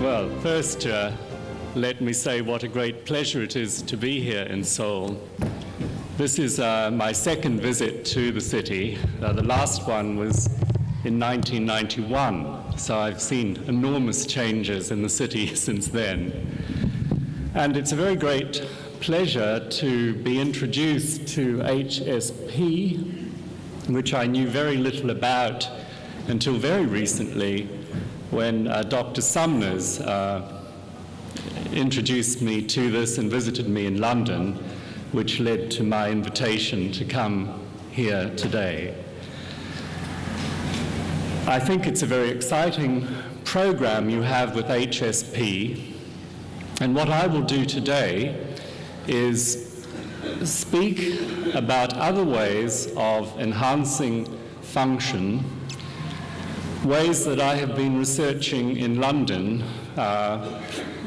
Well, first, let me say what a great pleasure it is to be here in Seoul. This is my second visit to the city. The last one was in 1991, so I've seen enormous changes in the city since then. And it's a very great pleasure to be introduced to HSP, which I knew very little about until very recently when Dr. Sumners introduced me to this and visited me in London, which led to my invitation to come here today. I think it's a very exciting program you have with HSP, and what I will do today is speak about other ways of enhancing function, ways that I have been researching in London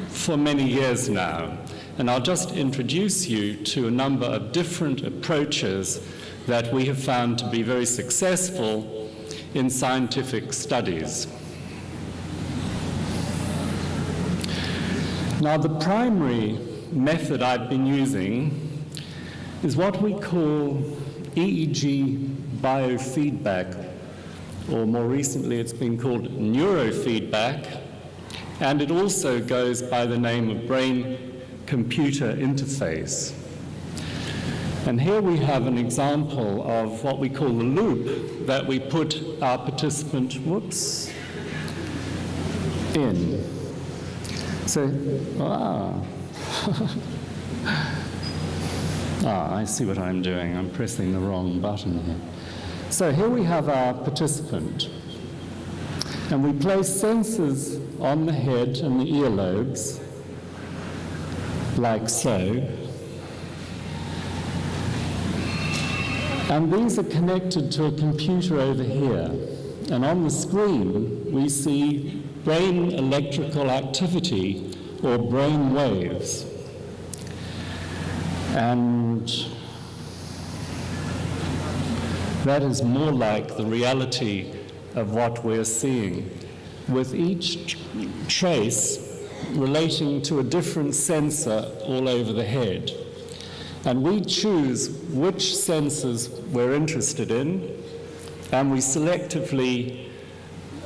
for many years now. And I'll just introduce you to a number of different approaches that we have found to be very successful in scientific studies. Now, the primary method I've been using is what we call EEG biofeedback, or more recently it's been called neurofeedback, and it also goes by the name of brain-computer interface. And here we have an example of what we call the loop that we put our participant, in. So, I see what I'm doing. I'm pressing the wrong button here. So here we have our participant, and we place sensors on the head and the earlobes, like so. And these are connected to a computer over here. And on the screen, we see brain electrical activity, or brain waves. And that is more like the reality of what we're seeing, with each trace relating to a different sensor all over the head. And we choose which sensors we're interested in, and we selectively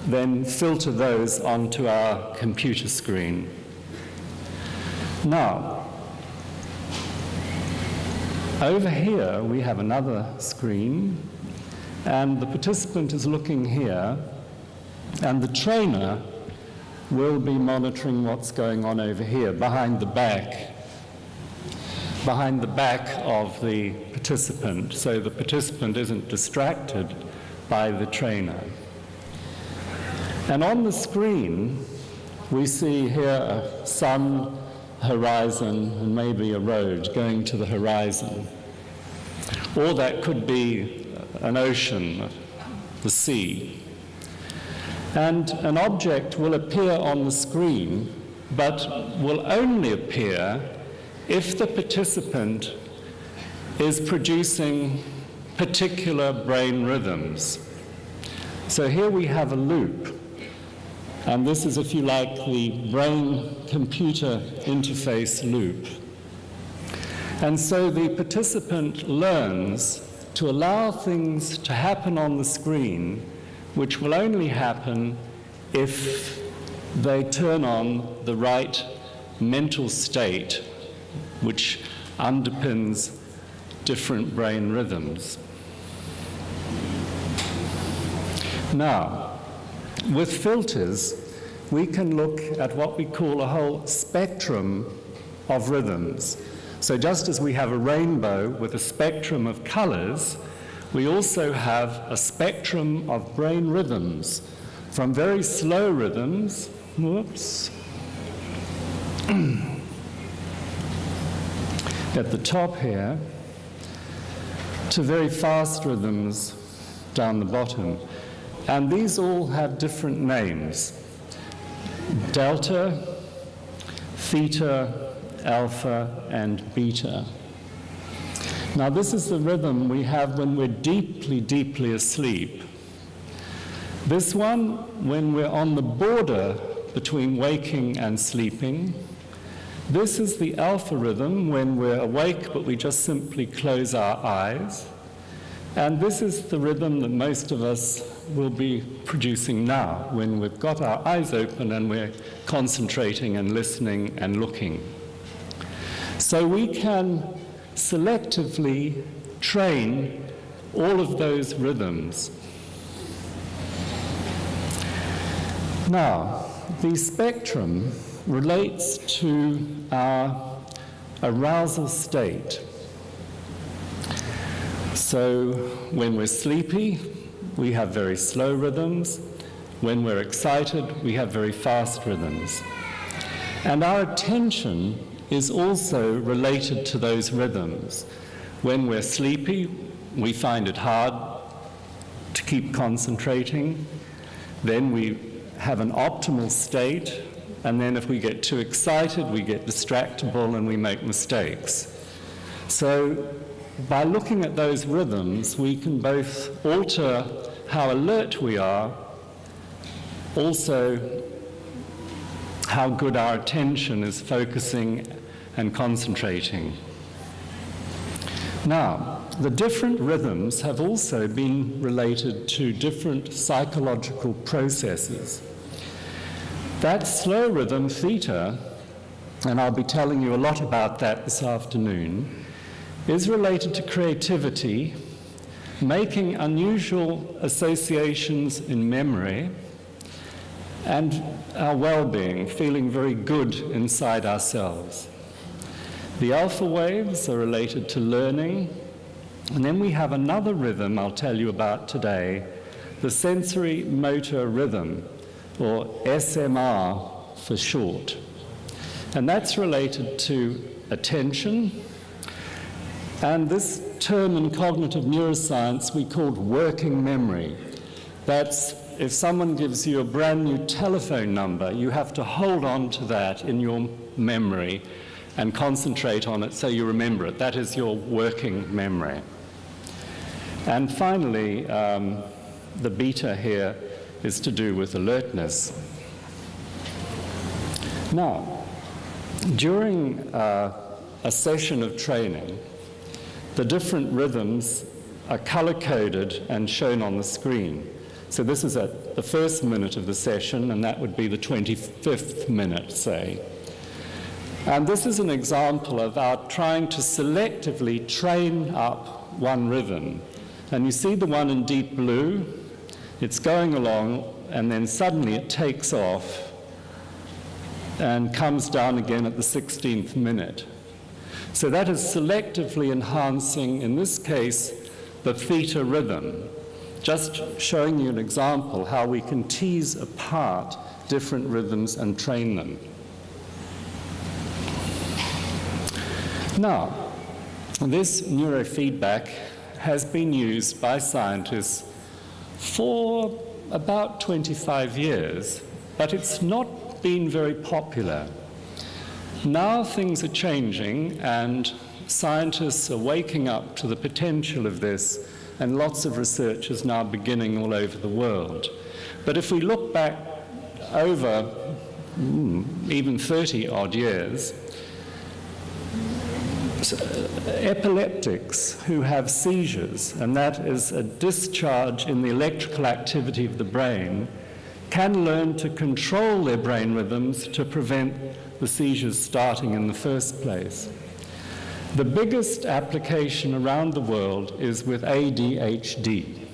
then filter those onto our computer screen. Now, over here we have another screen, and the participant is looking here, and the trainer will be monitoring what's going on over here, behind the back of the participant, so the participant isn't distracted by the trainer. And on the screen, we see here a sun, horizon, and maybe a road going to the horizon. Or that could be an ocean, the sea. And an object will appear on the screen, but will only appear if the participant is producing particular brain rhythms. So here we have a loop, and this is, if you like, the brain-computer interface loop. And so the participant learns to allow things to happen on the screen, which will only happen if they turn on the right mental state, which underpins different brain rhythms. Now, with filters, we can look at what we call a whole spectrum of rhythms. So just as we have a rainbow with a spectrum of colors, we also have a spectrum of brain rhythms, from very slow rhythms, at the top here, to very fast rhythms down the bottom. And these all have different names: delta, theta, alpha, and beta. Now, this is the rhythm we have when we're deeply, deeply asleep. This one, when we're on the border between waking and sleeping. This is the alpha rhythm when we're awake, but we just simply close our eyes. And this is the rhythm that most of us will be producing now, when we've got our eyes open and we're concentrating and listening and looking. So we can selectively train all of those rhythms. Now, the spectrum relates to our arousal state. So when we're sleepy, we have very slow rhythms. When we're excited, we have very fast rhythms. And our attention is also related to those rhythms. When we're sleepy, we find it hard to keep concentrating. Then we have an optimal state, and then if we get too excited, we get distractible and we make mistakes. So by looking at those rhythms, we can both alter how alert we are, also how good our attention is focusing and concentrating. Now, the different rhythms have also been related to different psychological processes. That slow rhythm, theta, and I'll be telling you a lot about that this afternoon, is related to creativity, making unusual associations in memory, and our well-being, feeling very good inside ourselves. The alpha waves are related to learning, and then we have another rhythm I'll tell you about today, the sensory motor rhythm, or SMR for short. And that's related to attention, and this term in cognitive neuroscience we called working memory. That's if someone gives you a brand new telephone number, you have to hold on to that in your memory and concentrate on it so you remember it. That is your working memory. And finally, the beta here is to do with alertness. Now, during a session of training, the different rhythms are color-coded and shown on the screen. So this is at the first minute of the session, and that would be the 25th minute, say. And this is an example of our trying to selectively train up one rhythm. And you see the one in deep blue, it's going along, and then suddenly it takes off and comes down again at the 16th minute. So that is selectively enhancing, in this case, the theta rhythm. Just showing you an example how we can tease apart different rhythms and train them. Now, this neurofeedback has been used by scientists for about 25 years, but it's not been very popular. Now things are changing, and scientists are waking up to the potential of this, and lots of research is now beginning all over the world. But if we look back over even 30-odd years, epileptics who have seizures, and that is a discharge in the electrical activity of the brain, can learn to control their brain rhythms to prevent the seizures starting in the first place. The biggest application around the world is with ADHD.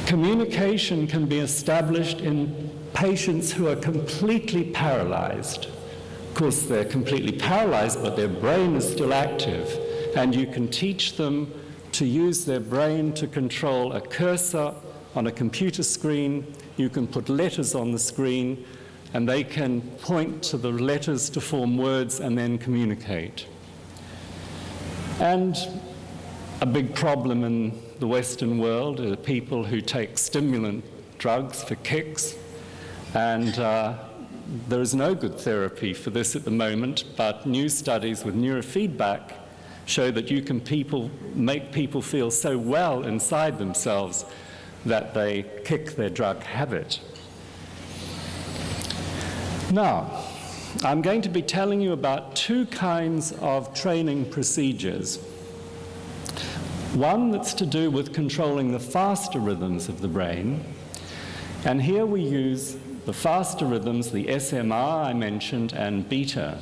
Communication can be established in patients who are completely paralyzed. Of course, they're completely paralyzed, but their brain is still active, and you can teach them to use their brain to control a cursor on a computer screen. You can put letters on the screen, and they can point to the letters to form words and then communicate. And a big problem in the Western world are people who take stimulant drugs for kicks, and there is no good therapy for this at the moment, but new studies with neurofeedback show that you can make people feel so well inside themselves that they kick their drug habit. Now, I'm going to be telling you about two kinds of training procedures. One that's to do with controlling the faster rhythms of the brain, and here we use the faster rhythms, the SMR I mentioned, and beta.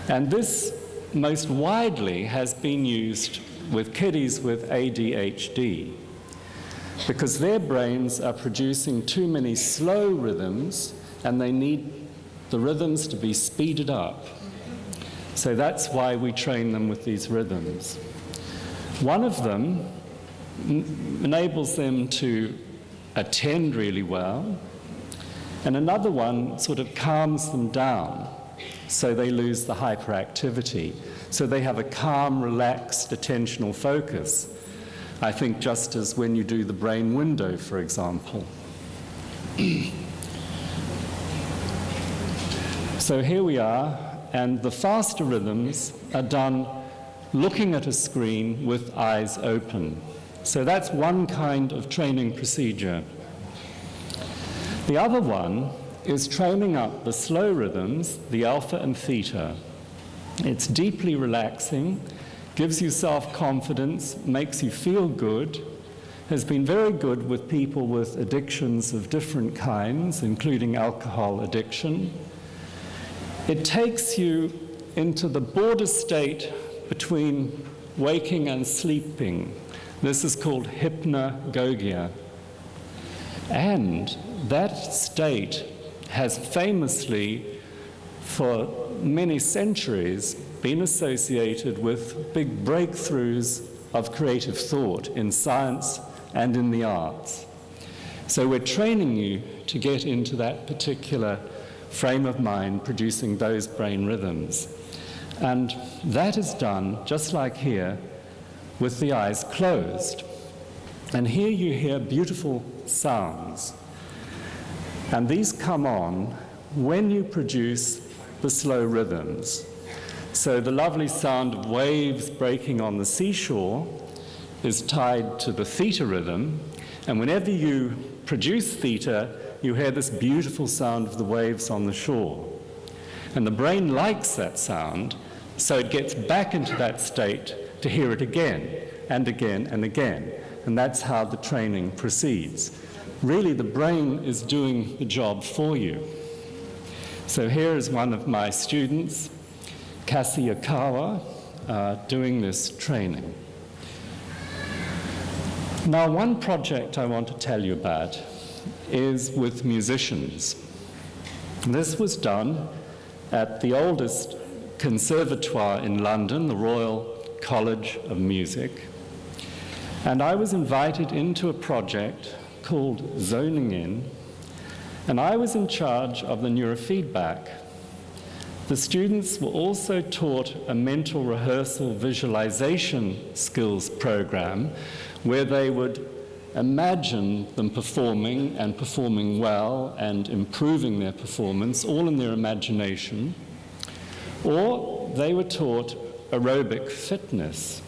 And this most widely has been used with kiddies with ADHD, because their brains are producing too many slow rhythms and they need the rhythms to be speeded up. So that's why we train them with these rhythms. One of them enables them to attend really well, and another one sort of calms them down, so they lose the hyperactivity. So they have a calm, relaxed attentional focus. I think just as when you do the brain window, for example. So here we are, and the faster rhythms are done looking at a screen with eyes open. So that's one kind of training procedure. The other one is training up the slow rhythms, the alpha and theta. It's deeply relaxing, gives you self-confidence, makes you feel good, has been very good with people with addictions of different kinds, including alcohol addiction. It takes you into the border state between waking and sleeping. This is called hypnagogia. And that state has famously, for many centuries, been associated with big breakthroughs of creative thought in science and in the arts. So we're training you to get into that particular frame of mind, producing those brain rhythms. And that is done, just like here, with the eyes closed. And here you hear beautiful sounds. And these come on when you produce the slow rhythms. So the lovely sound of waves breaking on the seashore is tied to the theta rhythm, and whenever you produce theta, you hear this beautiful sound of the waves on the shore. And the brain likes that sound, so it gets back into that state to hear it again and again and again. And that's how the training proceeds. Really, the brain is doing the job for you. So here is one of my students, Kasi Akawa, doing this training. Now, one project I want to tell you about is with musicians. This was done at the oldest conservatoire in London, the Royal College of Music. And I was invited into a project called Zoning In, and I was in charge of the neurofeedback. The students were also taught a mental rehearsal visualization skills program where they would imagine them performing and performing well and improving their performance, all in their imagination. Or they were taught aerobic fitness.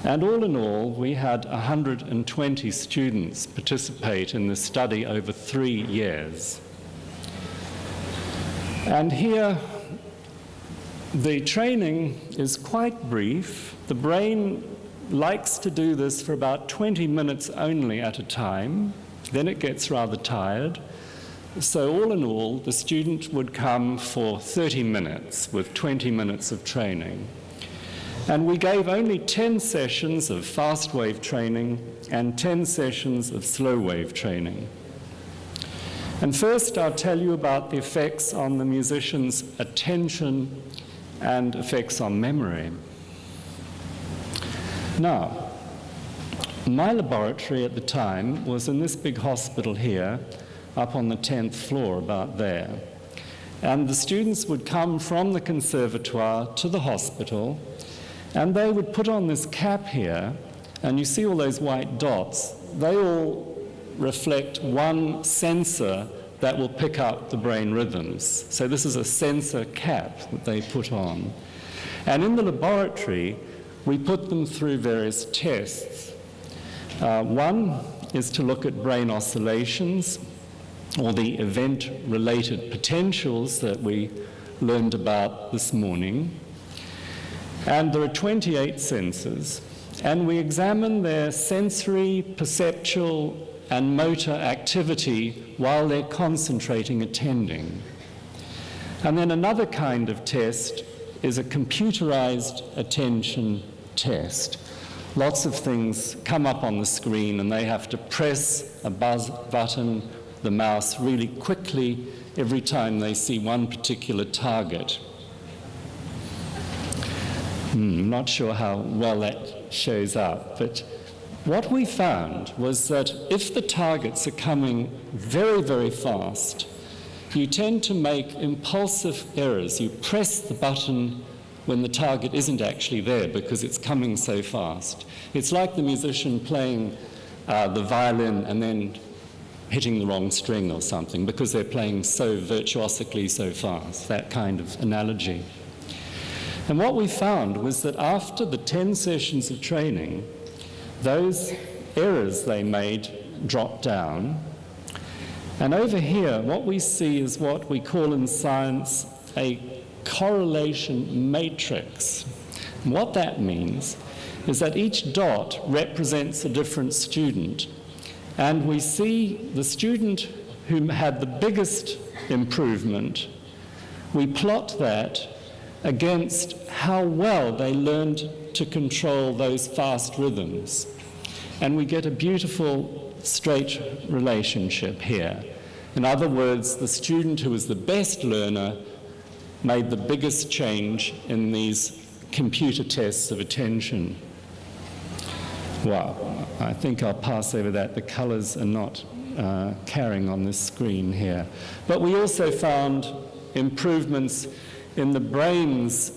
And all in all, we had 120 students participate in this study over 3 years. And here, the training is quite brief. The brain likes to do this for about 20 minutes only at a time. Then it gets rather tired. So all in all, the student would come for 30 minutes with 20 minutes of training. And we gave only 10 sessions of fast wave training and 10 sessions of slow wave training. And first, I'll tell you about the effects on the musician's attention and effects on memory. Now, my laboratory at the time was in this big hospital here, up on the 10th floor, about there. And the students would come from the conservatoire to the hospital, and they would put on this cap here, and you see all those white dots. They all reflect one sensor that will pick up the brain rhythms. So this is a sensor cap that they put on. And in the laboratory, we put them through various tests. One is to look at brain oscillations. or the event-related potentials that we learned about this morning. And there are 28 senses, and we examine their sensory, perceptual, and motor activity while they're concentrating attending. And then another kind of test is a computerized attention test. Lots of things come up on the screen and they have to press a button, the mouse, really quickly every time they see one particular target. I'm not sure how well that shows up, but what we found was that if the targets are coming very, very fast, you tend to make impulsive errors. You press the button when the target isn't actually there because it's coming so fast. It's like the musician playing the violin and then hitting the wrong string or something because they're playing so virtuosically so fast, that kind of analogy. And what we found was that after the 10 sessions of training, those errors they made dropped down. And over here, what we see is what we call in science a correlation matrix. And what that means is that each dot represents a different student. And we see the student who had the biggest improvement, we plot that against how well they learned to control those fast rhythms. And we get a beautiful straight relationship here. In other words, the student who was the best learner made the biggest change in these computer tests of attention. Wow, I think I'll pass over that. The colors are not carrying on this screen here. But we also found improvements in the brain's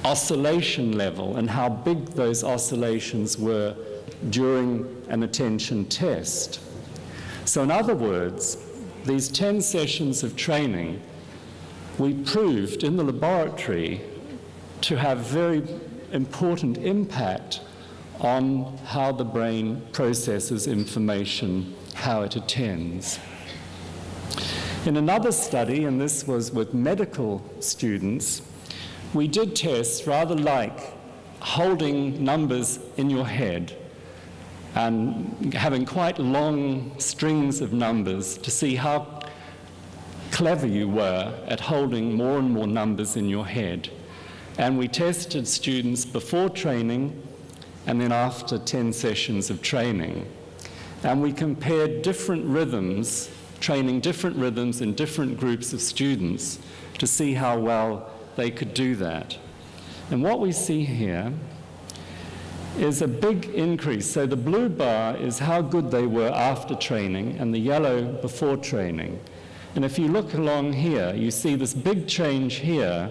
oscillation level and how big those oscillations were during an attention test. So in other words, these 10 sessions of training, we proved in the laboratory to have very important impact on how the brain processes information, how it attends. In another study, and this was with medical students, we did tests rather like holding numbers in your head and having quite long strings of numbers to see how clever you were at holding more and more numbers in your head. And we tested students before training and then after 10 sessions of training. And we compared different rhythms, training different rhythms in different groups of students to see how well they could do that. And what we see here is a big increase. So the blue bar is how good they were after training and the yellow before training. And if you look along here, you see this big change here,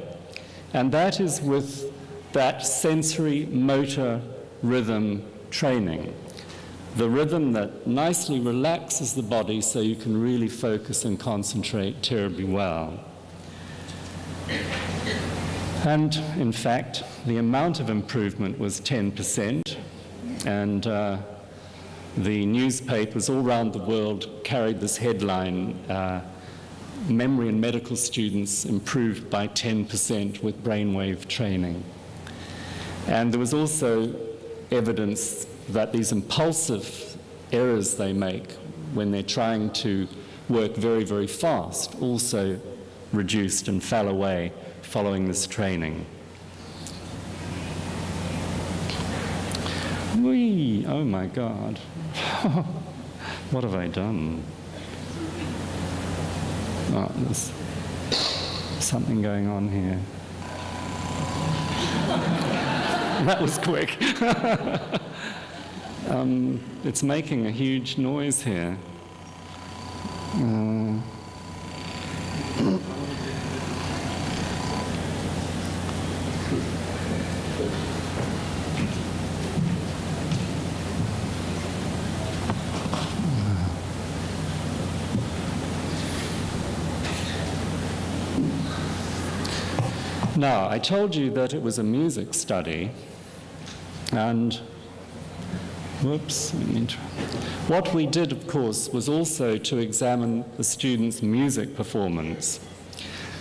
and that is with that sensory motor rhythm training. The rhythm that nicely relaxes the body so you can really focus and concentrate terribly well. And in fact, the amount of improvement was 10%, and the newspapers all around the world carried this headline, memory and medical students improved by 10% with brainwave training. And there was also evidence that these impulsive errors they make when they're trying to work very, very fast also reduced and fell away following this training. Whee! Oh my God. What have I done? Oh, there's something going on here. That was quick. It's making a huge noise here. Now, I told you that it was a music study, and What we did, of course, was also to examine the students' music performance.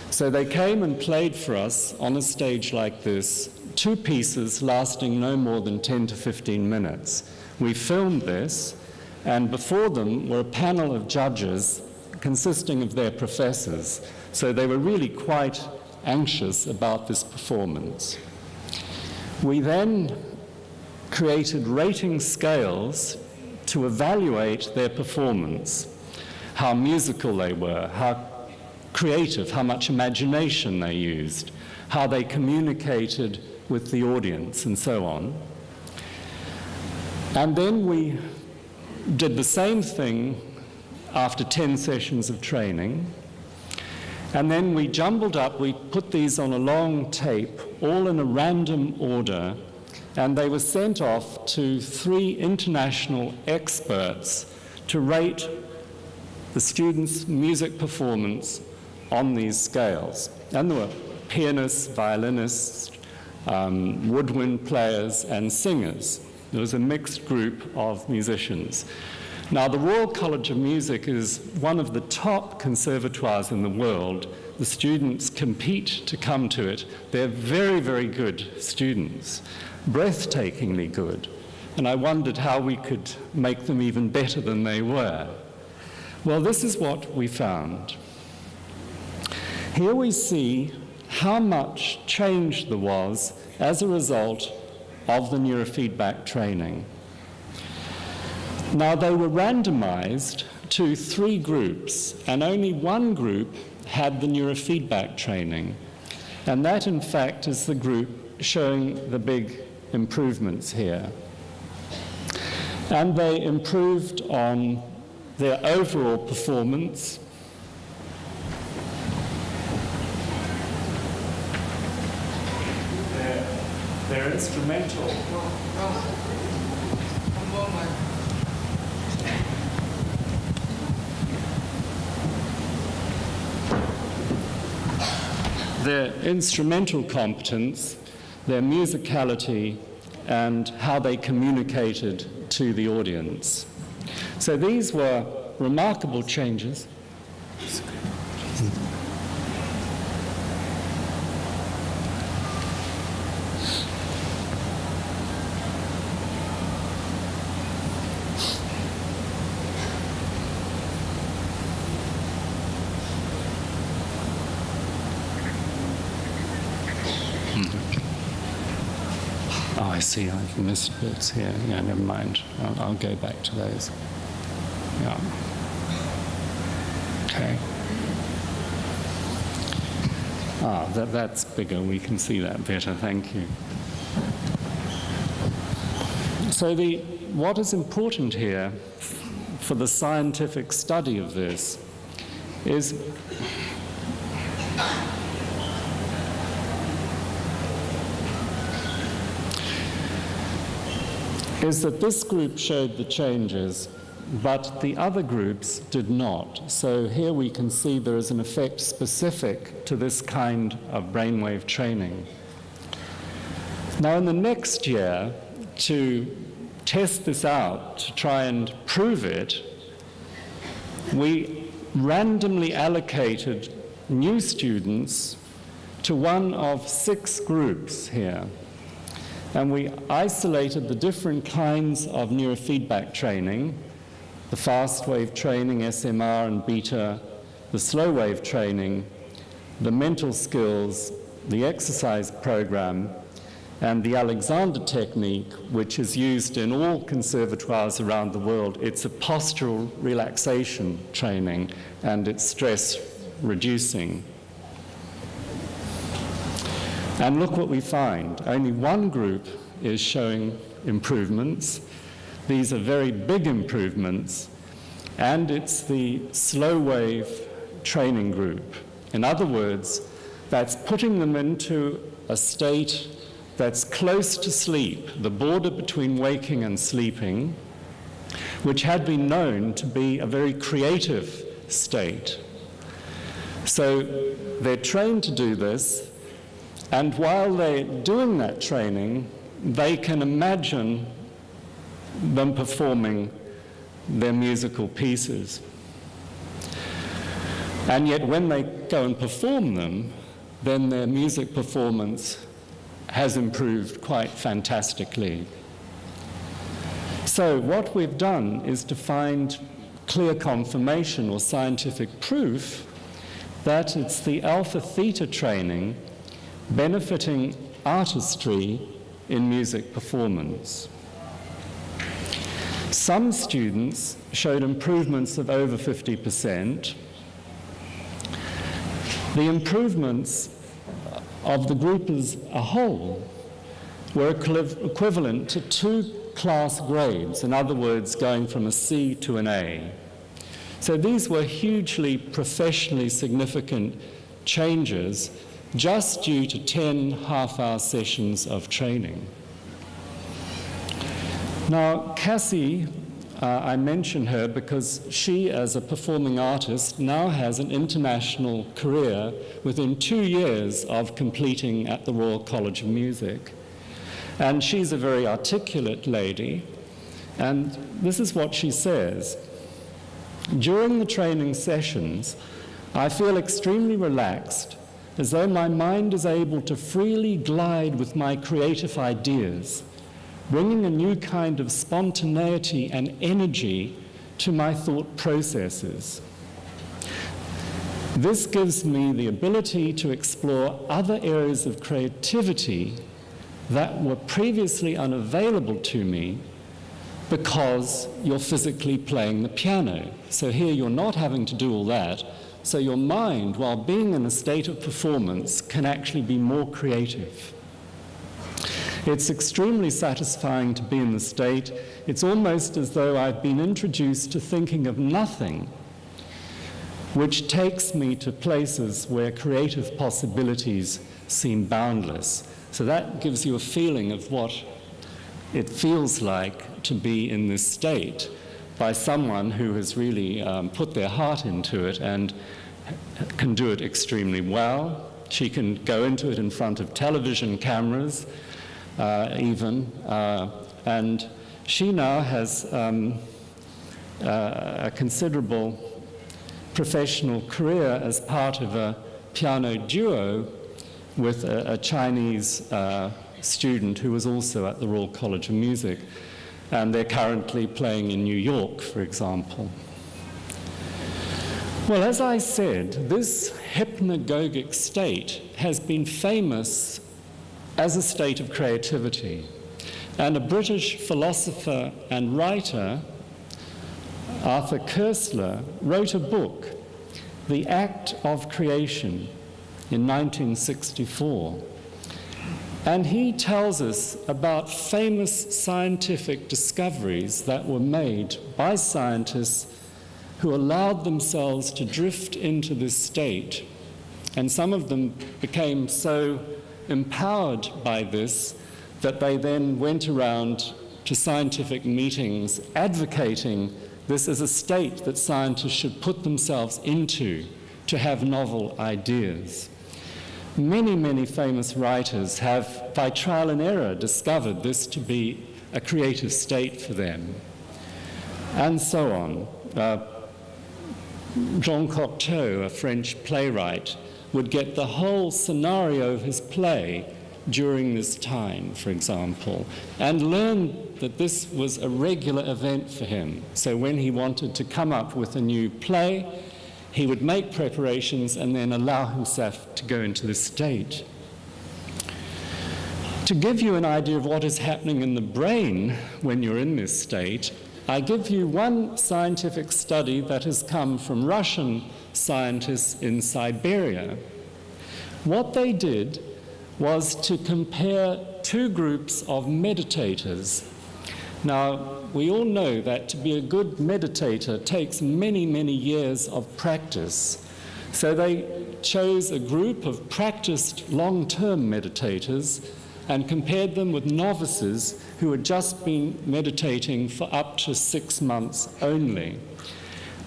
So they came and played for us on a stage like this, 2 pieces lasting no more than 10 to 15 minutes. We filmed this, and before them were a panel of judges consisting of their professors. So they were really quite anxious about this performance. We then created rating scales to evaluate their performance, how musical they were, how creative, how much imagination they used, how they communicated with the audience, and so on. And then we did the same thing after 10 sessions of training. And then we jumbled up, we put these on a long tape, all in a random order, and they were sent off to 3 international experts to rate the students' music performance on these scales. And there were pianists, violinists, woodwind players, and singers. There was a mixed group of musicians. Now, the Royal College of Music is one of the top conservatoires in the world. The students compete to come to it. They're very, very good students, breathtakingly good. And I wondered how we could make them even better than they were. Well, this is what we found. Here we see how much change there was as a result of the neurofeedback training. Now, they were randomized to 3 groups, and only one group had the neurofeedback training. And that, in fact, is the group showing the big improvements here. And they improved on their overall performance, their instrumental. Their instrumental competence, their musicality, and how they communicated to the audience. So these were remarkable changes. Oh, I see, I've missed bits here. Yeah, never mind. I'll go back to those. Yeah. Okay. That's bigger. We can see that better. Thank you. So what is important here for the scientific study of this is that this group showed the changes, but the other groups did not. So here we can see there is an effect specific to this kind of brainwave training. Now, in the next year, to test this out, to try and prove it, we randomly allocated new students to one of 6 groups here. And we isolated the different kinds of neurofeedback training, the fast wave training, SMR and beta, the slow wave training, the mental skills, the exercise program, and the Alexander technique, which is used in all conservatoires around the world. It's a postural relaxation training, and it's stress reducing. And look what we find. Only one group is showing improvements. These are very big improvements, and it's the slow wave training group. In other words, that's putting them into a state that's close to sleep, the border between waking and sleeping, which had been known to be a very creative state. So they're trained to do this, and while they're doing that training, they can imagine them performing their musical pieces. And yet when they go and perform them, then their music performance has improved quite fantastically. So what we've done is to find clear confirmation or scientific proof that it's the alpha-theta training benefiting artistry in music performance. Some students showed improvements of over 50%. The improvements of the group as a whole were equivalent to 2 class grades, in other words, going from a C to an A. So these were hugely professionally significant changes just due to 10 half-hour sessions of training. Now, Cassie, I mention her because she, as a performing artist, now has an international career within 2 years of completing at the Royal College of Music. And she's a very articulate lady, and this is what she says. During the training sessions, I feel extremely relaxed, as though my mind is able to freely glide with my creative ideas, bringing a new kind of spontaneity and energy to my thought processes. This gives me the ability to explore other areas of creativity that were previously unavailable to me because you're physically playing the piano. So here you're not having to do all that, so your mind, while being in a state of performance, can actually be more creative. It's extremely satisfying to be in the state. It's almost as though I've been introduced to thinking of nothing, which takes me to places where creative possibilities seem boundless. So that gives you a feeling of what it feels like to be in this state by someone who has really put their heart into it and can do it extremely well. She can go into it in front of television cameras, and she now has a considerable professional career as part of a piano duo with a Chinese student who was also at the Royal College of Music, and they're currently playing in New York, for example. Well, as I said, this hypnagogic state has been famous as a state of creativity. And a British philosopher and writer, Arthur Koestler, wrote a book, The Act of Creation, in 1964. And he tells us about famous scientific discoveries that were made by scientists who allowed themselves to drift into this state. And some of them became so empowered by this that they then went around to scientific meetings advocating this as a state that scientists should put themselves into to have novel ideas. Many, many famous writers have, by trial and error, discovered this to be a creative state for them, and so on. Jean Cocteau, a French playwright, would get the whole scenario of his play during this time, for example, and learn that this was a regular event for him. So when he wanted to come up with a new play, he would make preparations and then allow himself to go into this state. To give you an idea of what is happening in the brain when you're in this state, I give you one scientific study that has come from Russian scientists in Siberia. What they did was to compare 2 groups of meditators. Now, we all know that to be a good meditator takes many, many years of practice. So they chose a group of practiced long-term meditators and compared them with novices who had just been meditating for up to 6 months only.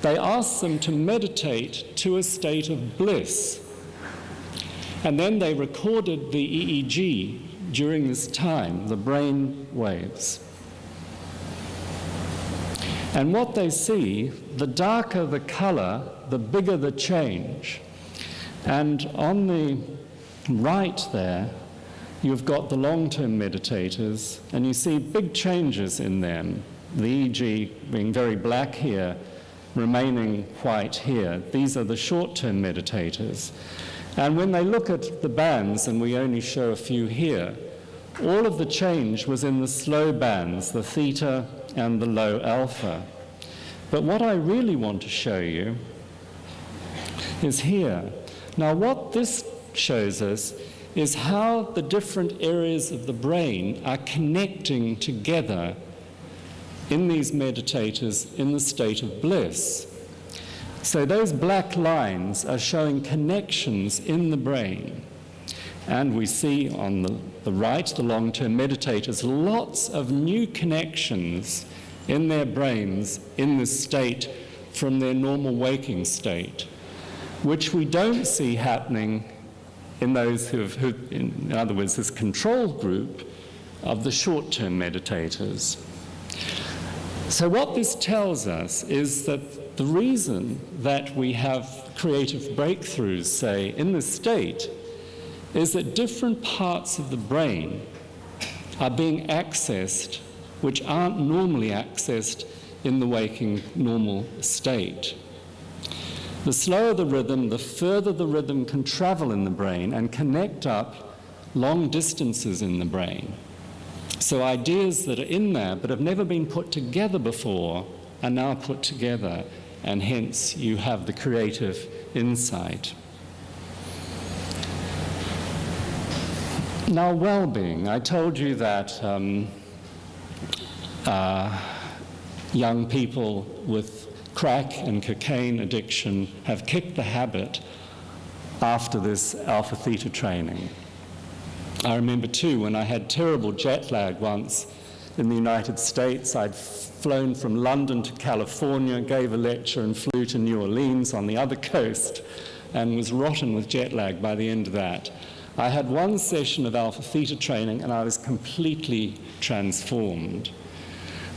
They asked them to meditate to a state of bliss, and then they recorded the EEG during this time, the brain waves. And what they see, the darker the color, the bigger the change. And on the right there, you've got the long-term meditators, and you see big changes in them. The EEG being very black here, remaining white here. These are the short-term meditators. And when they look at the bands, and we only show a few here, all of the change was in the slow bands, the theta and the low alpha. But what I really want to show you is here. Now, what this shows us is how the different areas of the brain are connecting together in these meditators in the state of bliss. So those black lines are showing connections in the brain. And we see on the right, the long-term meditators, lots of new connections in their brains in this state from their normal waking state, which we don't see happening in those who, in other words, this control group of the short-term meditators. So what this tells us is that the reason that we have creative breakthroughs, say, in this state, is that different parts of the brain are being accessed which aren't normally accessed in the waking normal state. The slower the rhythm, the further the rhythm can travel in the brain and connect up long distances in the brain. So ideas that are in there but have never been put together before are now put together, and hence you have the creative insight. Now, well-being. I told you that young people with crack and cocaine addiction have kicked the habit after this alpha theta training. I remember too when I had terrible jet lag once in the United States. I'd flown from London to California, gave a lecture and flew to New Orleans on the other coast and was rotten with jet lag by the end of that. I had one session of alpha theta training and I was completely transformed.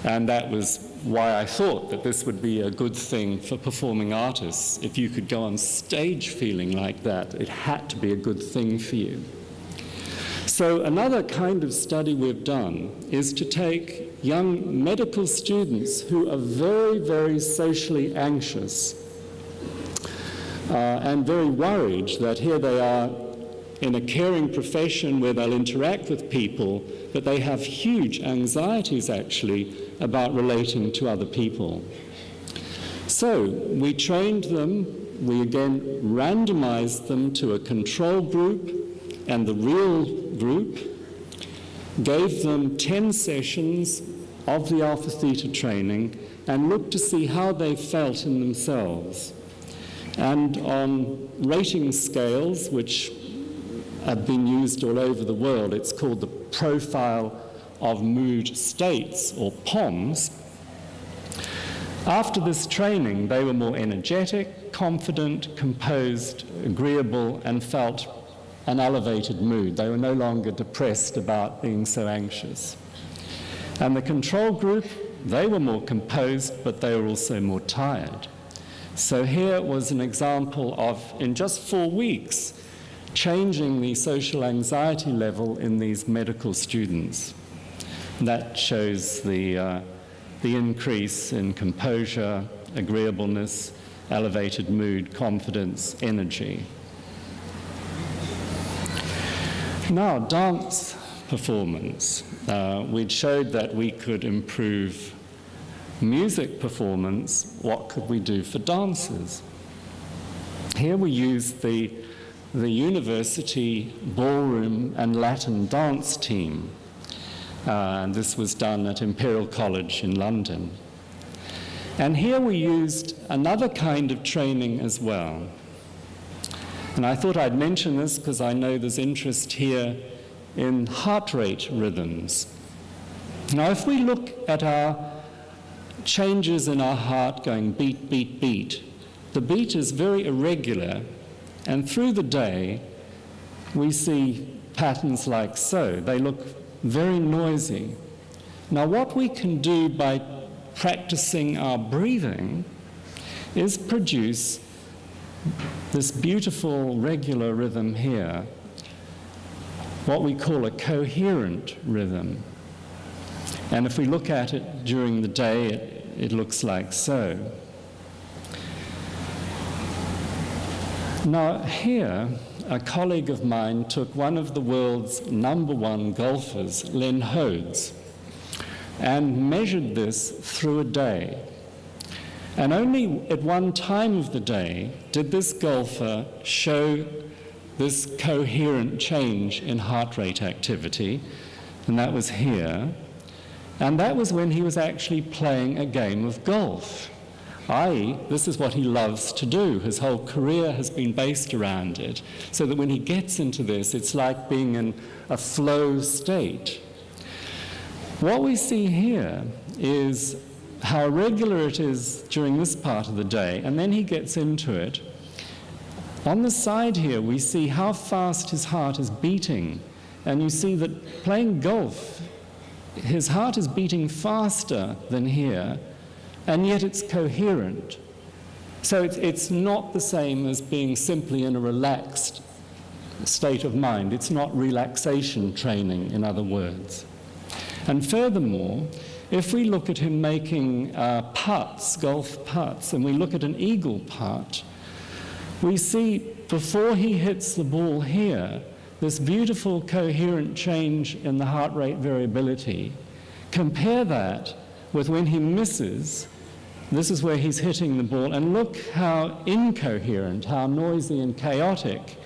And that was why I thought that this would be a good thing for performing artists. If you could go on stage feeling like that, it had to be a good thing for you. So another kind of study we've done is to take young medical students who are very, very socially anxious and very worried that here they are in a caring profession where they'll interact with people, but they have huge anxieties actually about relating to other people. So we trained them, we again randomized them to a control group and the real group, gave them 10 sessions of the alpha theta training and looked to see how they felt in themselves. And on rating scales, which have been used all over the world, it's called the Profile of Mood States, or POMS. After this training, they were more energetic, confident, composed, agreeable, and felt an elevated mood. They were no longer depressed about being so anxious. And the control group, they were more composed, but they were also more tired. So here was an example of, in just 4 weeks, changing the social anxiety level in these medical students. That shows the increase in composure, agreeableness, elevated mood, confidence, energy. Now, dance performance. We'd showed that we could improve music performance. What could we do for dancers? Here we used the university ballroom and Latin dance team. And this was done at Imperial College in London. And here we used another kind of training as well. And I thought I'd mention this because I know there's interest here in heart rate rhythms. Now, if we look at our changes in our heart going beat, beat, beat, the beat is very irregular, and through the day we see patterns like so. They look very noisy. Now, what we can do by practicing our breathing is produce this beautiful regular rhythm here, what we call a coherent rhythm. And if we look at it during the day, it looks like so. Now here, a colleague of mine took one of the world's #1 golfers, Len Hodes, and measured this through a day. And only at one time of the day did this golfer show this coherent change in heart rate activity, and that was here. And that was when he was actually playing a game of golf. i.e., this is what he loves to do. His whole career has been based around it, so that when he gets into this, it's like being in a flow state. What we see here is how regular it is during this part of the day, and then he gets into it. On the side here, we see how fast his heart is beating, and you see that playing golf, his heart is beating faster than here, and yet it's coherent. So it's not the same as being simply in a relaxed state of mind. It's not relaxation training, in other words. And furthermore, if we look at him making putts, golf putts, and we look at an eagle putt, we see before he hits the ball here, this beautiful coherent change in the heart rate variability. Compare that with when he misses. This is where he's hitting the ball, and look how incoherent, how noisy and chaotic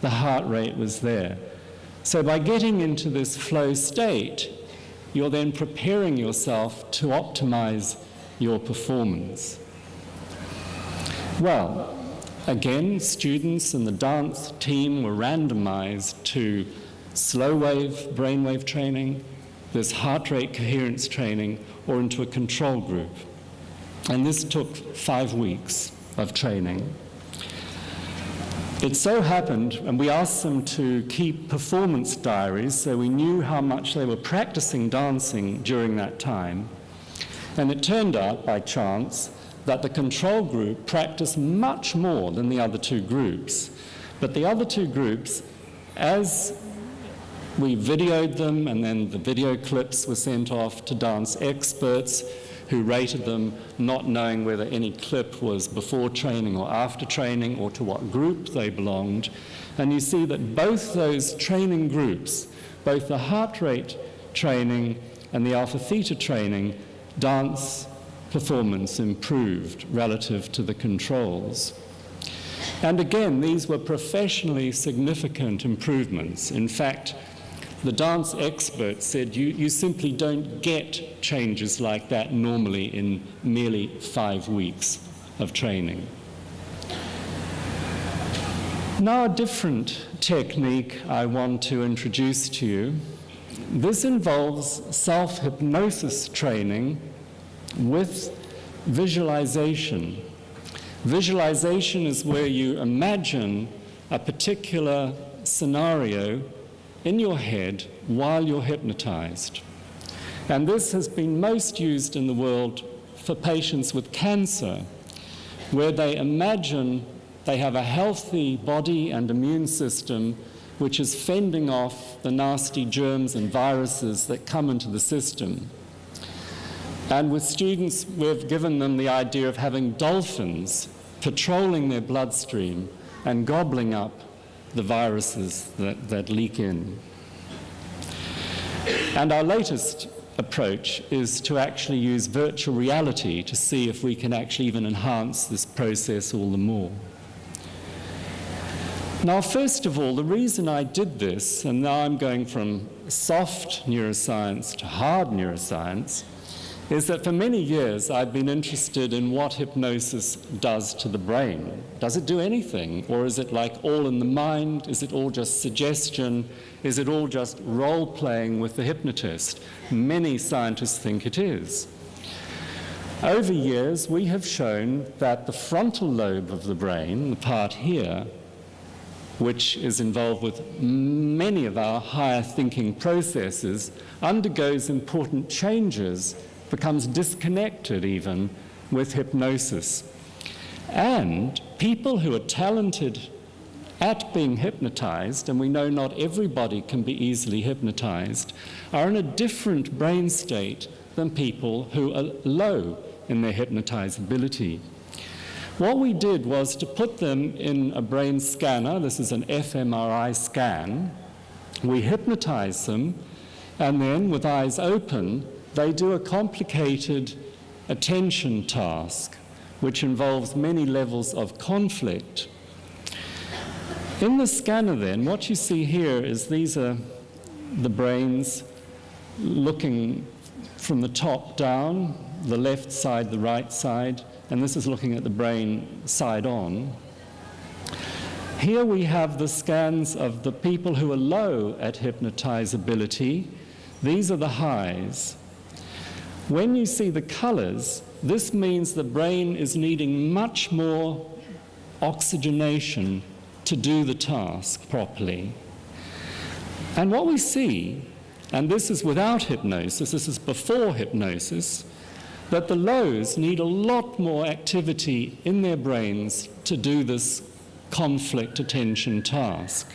the heart rate was there. So by getting into this flow state, you're then preparing yourself to optimize your performance. Well, again, students in the dance team were randomized to slow wave brainwave training, this heart rate coherence training, or into a control group. And this took 5 weeks of training. It so happened, and we asked them to keep performance diaries, so we knew how much they were practicing dancing during that time. And it turned out, by chance, that the control group practiced much more than the other two groups. But the other two groups, as we videoed them, and then the video clips were sent off to dance experts who rated them, not knowing whether any clip was before training or after training or to what group they belonged. And you see that both those training groups, both the heart rate training and the alpha theta training, dance performance improved relative to the controls. And again, these were professionally significant improvements. In fact, the dance experts said you simply don't get changes like that normally in merely 5 weeks of training. Now, a different technique I want to introduce to you. This involves self-hypnosis training with visualization. Visualization is where you imagine a particular scenario in your head while you're hypnotized. And this has been most used in the world for patients with cancer, where they imagine they have a healthy body and immune system which is fending off the nasty germs and viruses that come into the system. And with students, we've given them the idea of having dolphins patrolling their bloodstream and gobbling up the viruses that leak in. And our latest approach is to actually use virtual reality to see if we can actually even enhance this process all the more. Now, first of all, the reason I did this, and now I'm going from soft neuroscience to hard neuroscience, is that for many years I've been interested in what hypnosis does to the brain. Does it do anything? Or is it like all in the mind? Is it all just suggestion? Is it all just role-playing with the hypnotist? Many scientists think it is. Over years, we have shown that the frontal lobe of the brain, the part here, which is involved with many of our higher thinking processes, undergoes important changes becomes disconnected even with hypnosis. And people who are talented at being hypnotized, and we know not everybody can be easily hypnotized, are in a different brain state than people who are low in their hypnotizability. What we did was to put them in a brain scanner. This is an fMRI scan. We hypnotize them, and then with eyes open, they do a complicated attention task, which involves many levels of conflict. In the scanner then, what you see here is these are the brains looking from the top down, the left side, the right side, and this is looking at the brain side on. Here we have the scans of the people who are low at hypnotizability. These are the highs. When you see the colors, this means the brain is needing much more oxygenation to do the task properly. And what we see, and this is without hypnosis, this is before hypnosis, that the lows need a lot more activity in their brains to do this conflict attention task.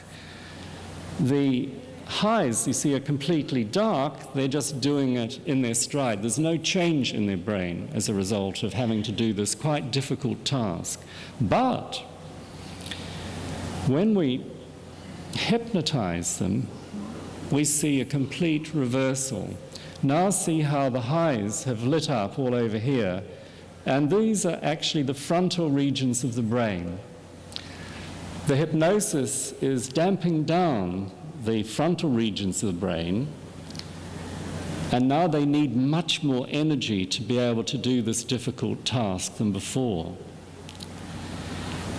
The highs, you see, are completely dark. They're just doing it in their stride. There's no change in their brain as a result of having to do this quite difficult task. But when we hypnotize them, we see a complete reversal. Now see how the highs have lit up all over here, and these are actually the frontal regions of the brain. The hypnosis is damping down the frontal regions of the brain, and now they need much more energy to be able to do this difficult task than before.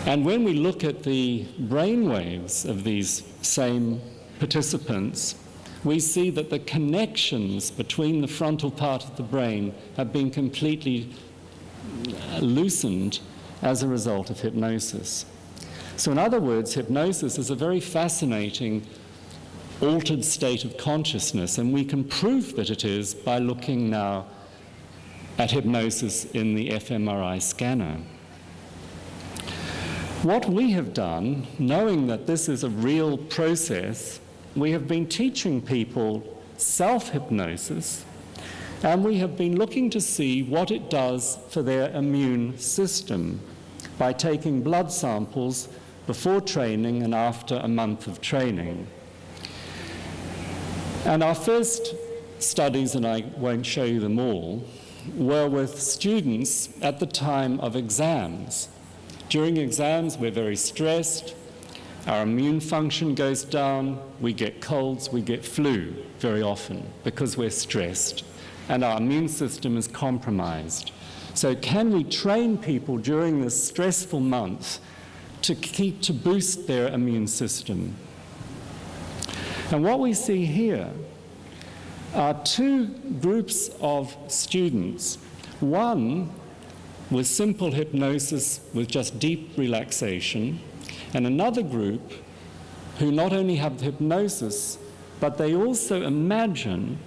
And when we look at the brain waves of these same participants, we see that the connections between the frontal part of the brain have been completely loosened as a result of hypnosis. So in other words, hypnosis is a very fascinating altered state of consciousness, and we can prove that it is by looking now at hypnosis in the fMRI scanner. What we have done, knowing that this is a real process, we have been teaching people self-hypnosis, and we have been looking to see what it does for their immune system by taking blood samples before training and after a month of training. And our first studies, and I won't show you them all, were with students at the time of exams. During exams, we're very stressed, our immune function goes down, we get colds, we get flu very often because we're stressed, and our immune system is compromised. So can we train people during this stressful month to boost their immune system? And what we see here are two groups of students. One with simple hypnosis with just deep relaxation, and another group who not only have the hypnosis, but they also imagine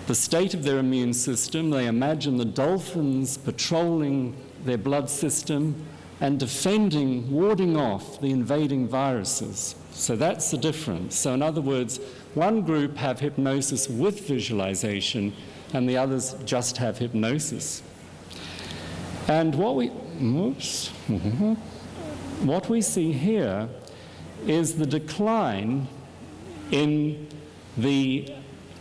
the state of their immune system. They imagine the dolphins patrolling their blood system and defending, warding off the invading viruses. So that's the difference. So in other words, one group have hypnosis with visualization, and the others just have hypnosis. And what we see here is the decline in the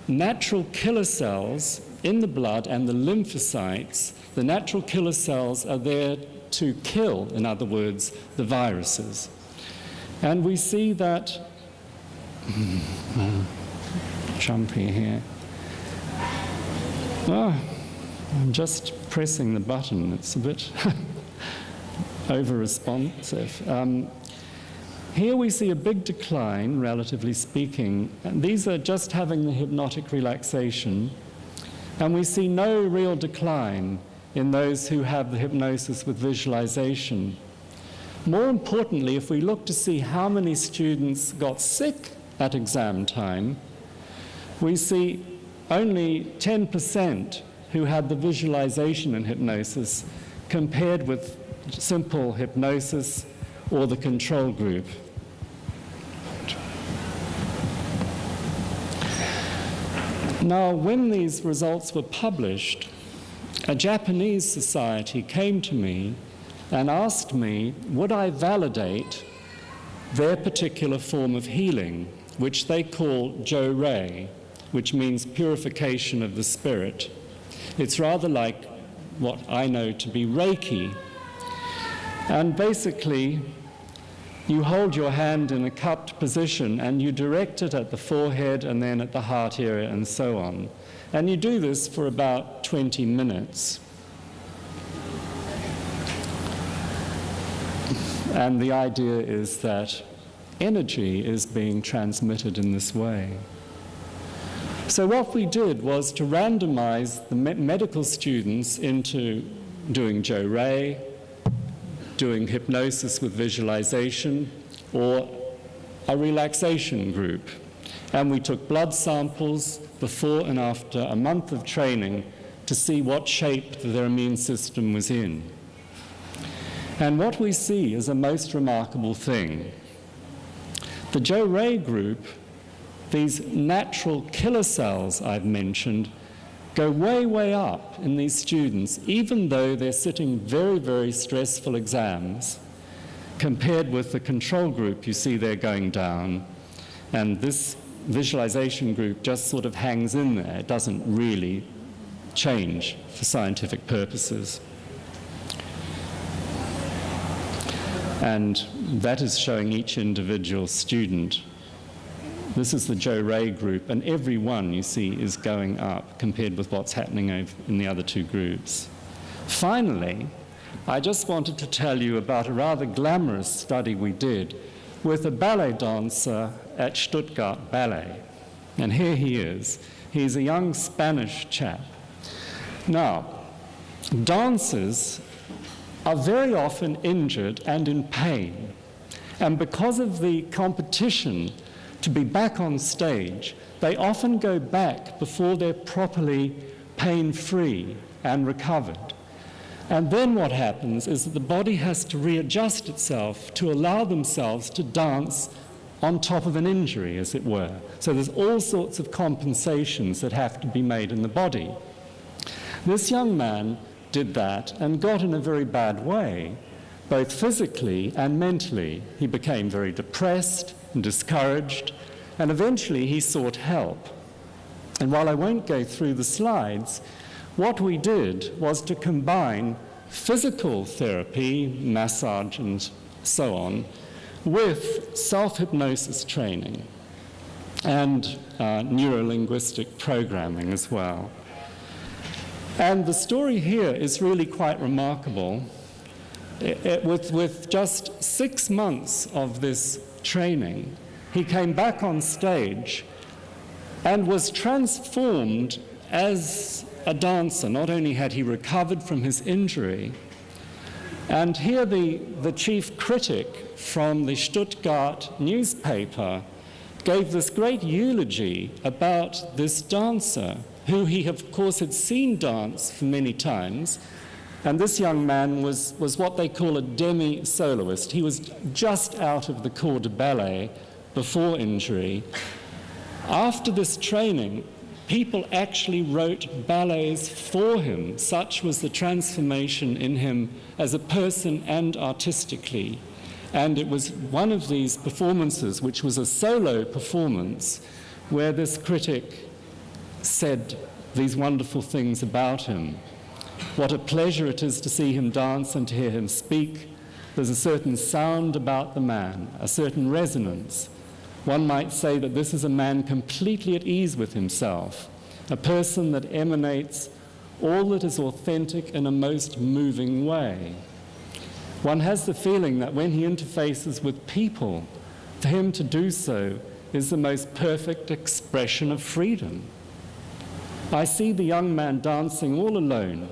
natural killer cells in the blood and the lymphocytes. The natural killer cells are there to kill, in other words, the viruses. And we see that, jumpy here. I'm just pressing the button. It's a bit over-responsive. Here we see a big decline, relatively speaking, and these are just having the hypnotic relaxation, and we see no real decline in those who have the hypnosis with visualization. More importantly, if we look to see how many students got sick at exam time, we see only 10% who had the visualization in hypnosis compared with simple hypnosis or the control group. Now, when these results were published, a Japanese society came to me and asked me, would I validate their particular form of healing, which they call Jo-rei, which means purification of the spirit. It's rather like what I know to be Reiki. And basically, you hold your hand in a cupped position and you direct it at the forehead and then at the heart area and so on. And you do this for about 20 minutes. And the idea is that energy is being transmitted in this way. So what we did was to randomize the medical students into doing Jo-rei, doing hypnosis with visualization, or a relaxation group. And we took blood samples before and after a month of training to see what shape their immune system was in. And what we see is a most remarkable thing. The Jo-rei group, these natural killer cells I've mentioned, go way, way up in these students, even though they're sitting very, very stressful exams, compared with the control group. You see they're going down, and this visualization group just sort of hangs in there. It doesn't really change for scientific purposes. And that is showing each individual student. This is the Jo-rei group, and every one, you see, is going up compared with what's happening in the other two groups. Finally, I just wanted to tell you about a rather glamorous study we did with a ballet dancer at Stuttgart Ballet. And here he is. He's a young Spanish chap. Now, dancers are very often injured and in pain. And because of the competition to be back on stage, they often go back before they're properly pain-free and recovered. And then what happens is that the body has to readjust itself to allow themselves to dance on top of an injury, as it were. So there's all sorts of compensations that have to be made in the body. This young man did that and got in a very bad way, both physically and mentally. He became very depressed and discouraged, and eventually he sought help. And while I won't go through the slides, what we did was to combine physical therapy, massage and so on, with self-hypnosis training and neuro-linguistic programming as well. And the story here is really quite remarkable. With just 6 months of this training, he came back on stage and was transformed as a dancer. Not only had he recovered from his injury, and here the chief critic from the Stuttgart newspaper gave this great eulogy about this dancer, who he, of course, had seen dance for many times. And this young man was what they call a demi-soloist. He was just out of the corps de ballet before injury. After this training, people actually wrote ballets for him. Such was the transformation in him as a person and artistically. And it was one of these performances, which was a solo performance, where this critic said these wonderful things about him. What a pleasure it is to see him dance and to hear him speak. There's a certain sound about the man, a certain resonance. One might say that this is a man completely at ease with himself, a person that emanates all that is authentic in a most moving way. One has the feeling that when he interfaces with people, for him to do so is the most perfect expression of freedom. I see the young man dancing all alone,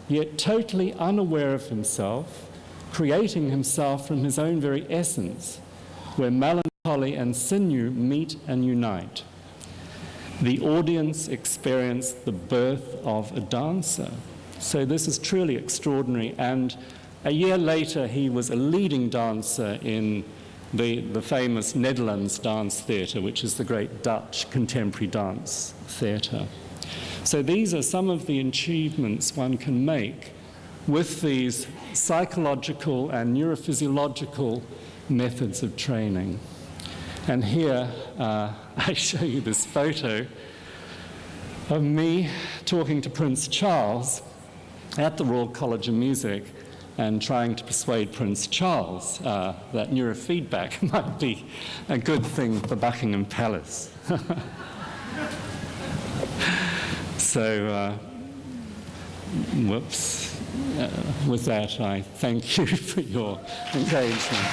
yet totally unaware of himself, creating himself from his own very essence, where melancholy and sinew meet and unite. the audience experienced the birth of a dancer. So this is truly extraordinary. And a year later, he was a leading dancer in the famous Netherlands Dance Theatre, which is the great Dutch contemporary dance theatre. So these are some of the achievements one can make with these psychological and neurophysiological methods of training. And here I show you this photo of me talking to Prince Charles at the Royal College of Music and trying to persuade Prince Charles that neurofeedback might be a good thing for Buckingham Palace. So, whoops. With that, I thank you for your engagement.